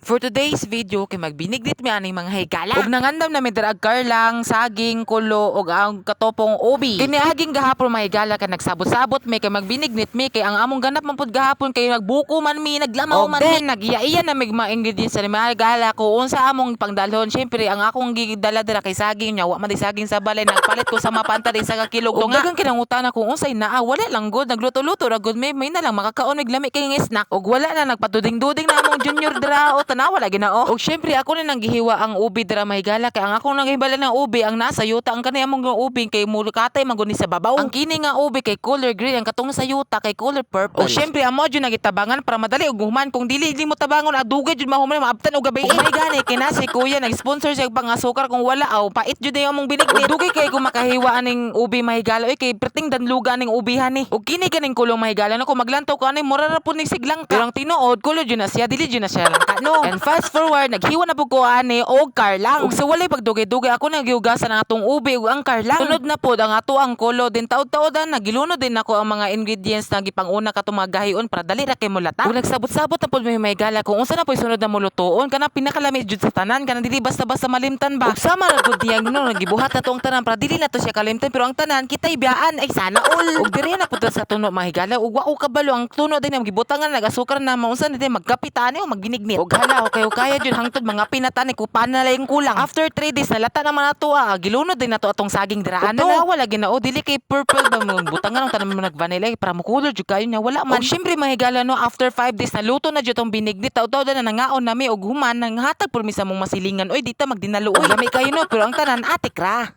For today's video kay magbinignit mi aning mga higala. Ug nangandam na mi drag karlang, saging, kulo ug ang katopong ubi. Kini aging gahapon mga higala ka nagsabot-sabot mi kay magbinignit mi kay ang among ganap man pud gahapon kay nagbuko man mi, naglamaw man mi. Nagiya-iya na mi mga ingredients sa mga higala ko unsa among pangdalhon. Syempre ang akong gidala dira kay saging nya wa man di saging sa balay, nagpalit ko sa mapanta di sa kilog to nga. Dagang kinangutana kung unsay naa, wala lang good, nagluto-luto ra good may na lang makakaon mig lami kay nga snack. Ug wala na nagpatuding-duding na among junior dira o tanawa lagi na o. Ug syempre ako na nang gihiwa ang ubi dira mahigala kay ang akong nangihibala ng ubi ang nasa yuta ang kanay among ubi kay mulukatay maguni sa babaw. Ang kini nga ubi kay color green, ang katong sa yuta kay color purple. Ug syempre amo jud nagitabangan para madali ug human kung dili mo tabangon adugay jud mahuman maabtan og gabi. May gani kay na si kuya nag-sponsor siya pang asukar kung wala aw pait jud yung among binignit. Dugay kay kung makahiwa aning ubi mahigala kay perting danluga ning ubihan ni. Ug kini kaning kulong mahigala no kung maglantaw ka ani mura ra pud ning siglang ka. Pero ang tinuod kulo jud na siya, dili jud na siya langka no. And fast forward naghiwa na pud ko ani og karlang. Ug sa walay pagdugay-dugay ako nagihugasan ang atong ubi ug ang karlang. Sunod na pud ang ato ang kulo din taod-taodan nagilunod din ako ang mga ingredients na gipanguna katong mga gahion para dali ra kay mulata. Ug nagsabot-sabot na pud may mahigala kung unsa na pud sunod na mulutuon kana pinakalami jud sa tanan kana dili basta-basta malimtan ba. Ug sama ra gud niya no nagibuhat na to ang tanan para dili na to siya kalimtan pero ang tanan kitay biyaan ay sana all. Ug diri na pud sa tuno mahigala ug wa ko kabalo ang tuno din gibutangan nagasukar na maunsa ni magkapitani o magbinignit. Ug hala okay kaya jud hangtod mga pinatani ko na lang kulang. After 3 days nalata naman nato gilunod din nato atong saging diraan na wala ginao dili kay purple ba mo butangan ang tanan mo nagvanilla para mo color jud kayo nya wala man. Ug syempre mahigala no after 5 days naluto na jud tong binignit taw-taw na nangaon nami og human nang hatag pud mi sa mong masilingan oy dita magdinalo oy lami kayo no pero ang tanan atik ra.